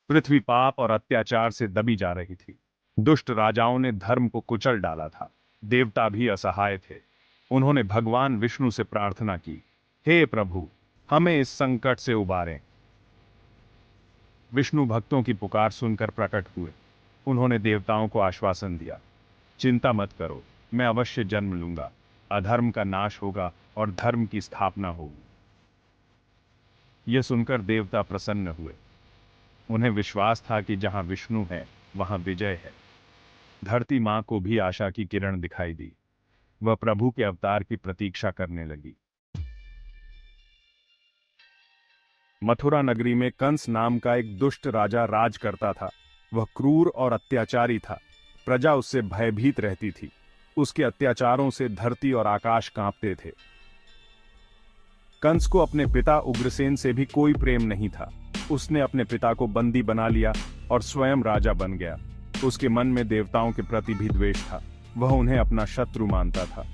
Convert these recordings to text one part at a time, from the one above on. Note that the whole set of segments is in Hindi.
पृथ्वी पाप और अत्याचार से दबी जा रही थी। दुष्ट राजाओं ने धर्म को कुचल डाला था। देवता भी असहाय थे। उन्होंने भगवान विष्णु से प्रार्थना की, हे प्रभु, हमें इस संकट से उबारें। विष्णु भक्तों की पुकार सुनकर प्रकट हुए। उन्होंने देवताओं को आश्वासन दिया, चिंता मत करो, मैं अवश्य जन्म लूंगा। अधर्म का नाश होगा और धर्म की स्थापना होगी। यह सुनकर देवता प्रसन्न हुए। उन्हें विश्वास था कि जहां विष्णु है वहां विजय है। धरती मां को भी आशा की किरण दिखाई दी। वह प्रभु के अवतार की प्रतीक्षा करने लगी। मथुरा नगरी में कंस नाम का एक दुष्ट राजा राज करता था। वह क्रूर और अत्याचारी था। प्रजा उससे भयभीत रहती थी। उसके अत्याचारों से धरती और आकाश कांपते थे। कंस को अपने पिता उग्रसेन से भी कोई प्रेम नहीं था। उसने अपने पिता को बंदी बना लिया और स्वयं राजा बन गया। उसके मन में देवताओं के प्रति भी द्वेष था। वह उन्हें अपना शत्रु मानता था।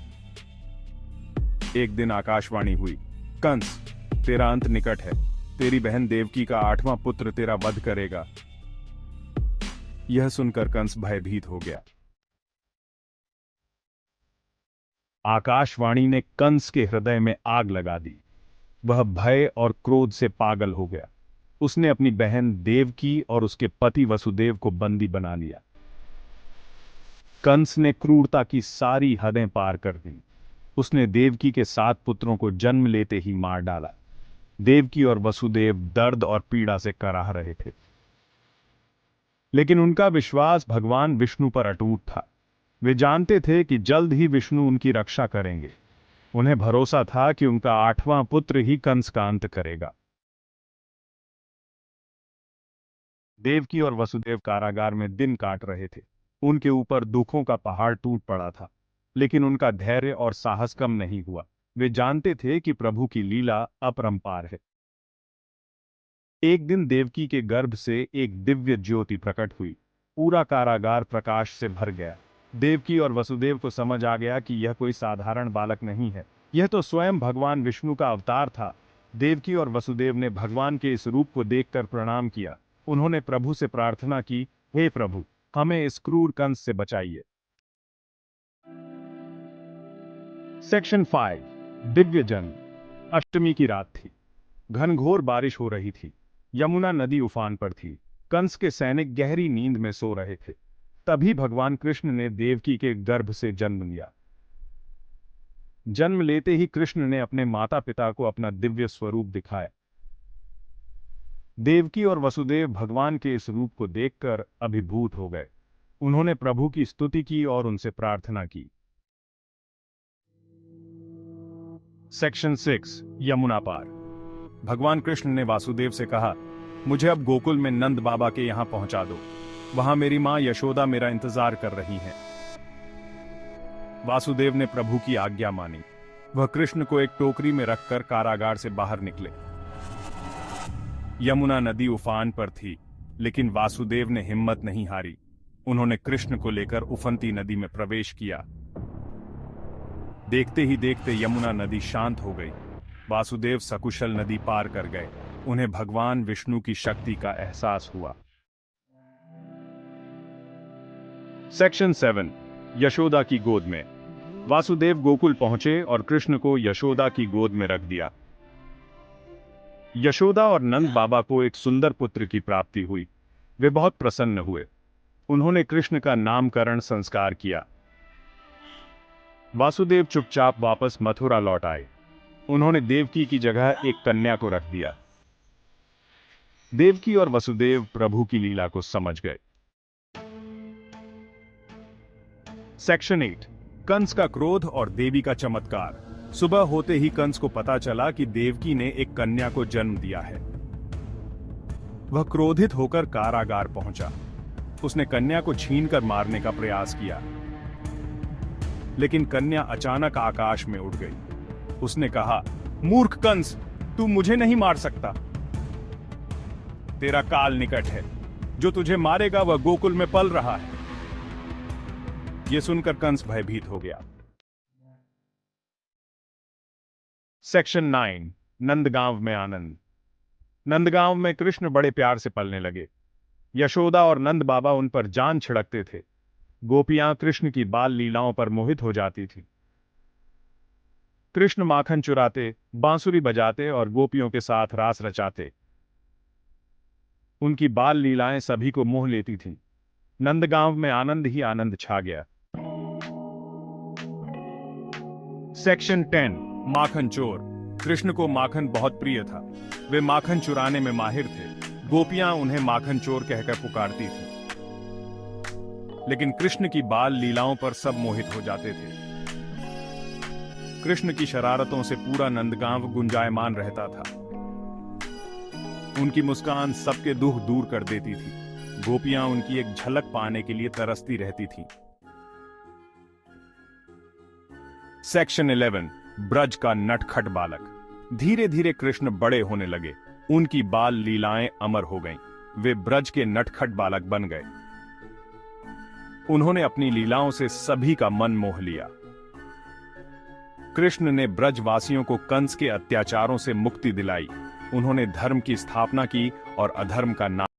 एक दिन आकाशवाणी हुई, कंस, तेरा अंत निकट है। तेरी बहन देवकी का 8वां पुत्र तेरा वध करेगा। यह सुनकर कंस भयभीत हो गया। आकाशवाणी ने कंस के हृदय में आग लगा दी। वह भय और क्रोध से पागल हो गया। उसने अपनी बहन देवकी और उसके पति वसुदेव को बंदी बना लिया। कंस ने क्रूरता की सारी हदें पार कर दी। उसने देवकी के 7 पुत्रों को जन्म लेते ही मार डाला। देवकी और वसुदेव दर्द और पीड़ा से कराह रहे थे, लेकिन उनका विश्वास भगवान विष्णु पर अटूट था। वे जानते थे कि जल्द ही विष्णु उनकी रक्षा करेंगे। उन्हें भरोसा था कि उनका 8वां पुत्र ही कंस का अंत करेगा। देवकी और वसुदेव कारागार में दिन काट रहे थे। उनके ऊपर दुखों का पहाड़ टूट पड़ा था, लेकिन उनका धैर्य और साहस कम नहीं हुआ। वे जानते थे कि प्रभु की लीला अपरंपार है। एक दिन देवकी के गर्भ से एक दिव्य ज्योति प्रकट हुई। पूरा कारागार प्रकाश से भर गया। देवकी और वसुदेव को समझ आ गया कि यह कोई साधारण बालक नहीं है, यह तो स्वयं भगवान विष्णु का अवतार था। देवकी और वसुदेव ने भगवान के इस रूप को देखकर प्रणाम किया। उन्होंने प्रभु से प्रार्थना की, हे प्रभु, हमें इस क्रूर कंस से बचाइए। सेक्शन 5, दिव्य जन्म। अष्टमी की रात थी। घनघोर बारिश हो रही थी। यमुना नदी उफान पर थी। कंस के सैनिक गहरी नींद में सो रहे थे। तभी भगवान कृष्ण ने देवकी के गर्भ से जन्म लिया। जन्म लेते ही कृष्ण ने अपने माता पिता को अपना दिव्य स्वरूप दिखाया। देवकी और वसुदेव भगवान के इस रूप को देखकर अभिभूत हो गए। उन्होंने प्रभु की स्तुति की और उनसे प्रार्थना की। सेक्शन 6, यमुना पार। भगवान कृष्ण ने वासुदेव से कहा, मुझे अब गोकुल में नंद बाबा के यहां पहुंचा दो। वहां मेरी मां यशोदा मेरा इंतजार कर रही हैं। वासुदेव ने प्रभु की आज्ञा मानी। वह कृष्ण को एक टोकरी में रखकर कारागार से बाहर निकले। यमुना नदी उफान पर थी, लेकिन वासुदेव ने हिम्मत नहीं हारी। उन्होंने कृष्ण को लेकर उफनती नदी में प्रवेश किया। देखते ही देखते यमुना नदी शांत हो गई। वासुदेव सकुशल नदी पार कर गए। उन्हें भगवान विष्णु की शक्ति का एहसास हुआ। सेक्शन 7, यशोदा की गोद में। वासुदेव गोकुल पहुंचे और कृष्ण को यशोदा की गोद में रख दिया। यशोदा और नंद बाबा को एक सुंदर पुत्र की प्राप्ति हुई। वे बहुत प्रसन्न हुए। उन्होंने कृष्ण का नामकरण संस्कार किया। वासुदेव चुपचाप वापस मथुरा लौट आए। उन्होंने देवकी की जगह एक कन्या को रख दिया। देवकी और वसुदेव प्रभु की लीला को समझ गए। सेक्शन 8, कंस का क्रोध और देवी का चमत्कार। सुबह होते ही कंस को पता चला कि देवकी ने एक कन्या को जन्म दिया है। वह क्रोधित होकर कारागार पहुंचा। उसने कन्या को छीनकर मारने का प्रयास किया, लेकिन कन्या अचानक आकाश में उड़ गई। उसने कहा, मूर्ख कंस, तू मुझे नहीं मार सकता। तेरा काल निकट है। जो तुझे मारेगा वह गोकुल में पल रहा है। यह सुनकर कंस भयभीत हो गया। सेक्शन 9, नंदगांव में आनंद। नंदगांव में कृष्ण बड़े प्यार से पलने लगे। यशोदा और नंद बाबा उन पर जान छिड़कते थे। गोपियां कृष्ण की बाल लीलाओं पर मोहित हो जाती थीं। कृष्ण माखन चुराते, बांसुरी बजाते और गोपियों के साथ रास रचाते। उनकी बाल लीलाएं सभी को मोह लेती थीं। नंदगांव में आनंद ही आनंद छा गया। सेक्शन 10। माखन चोर। कृष्ण को माखन बहुत प्रिय था। वे माखन चुराने में माहिर थे। गोपियां उन्हें माखन चोर कहकर पुकारती थीं। लेकिन कृष्ण की बाल लीलाओं पर सब मोहित हो जाते थे। कृष्ण की शरारतों से पूरा नंदगांव गुंजायमान रहता था। उनकी मुस्कान सबके दुख दूर कर देती थी। गोपियां उनकी एक झलक पाने के लिए तरसती रहती थीं। सेक्शन 11। ब्रज का नटखट बालक। धीरे धीरे कृष्ण बड़े होने लगे। उनकी बाल लीलाएं अमर हो गईं। वे ब्रज के नटखट बालक बन गए। उन्होंने अपनी लीलाओं से सभी का मन मोह लिया। कृष्ण ने ब्रजवासियों को कंस के अत्याचारों से मुक्ति दिलाई। उन्होंने धर्म की स्थापना की और अधर्म का नाश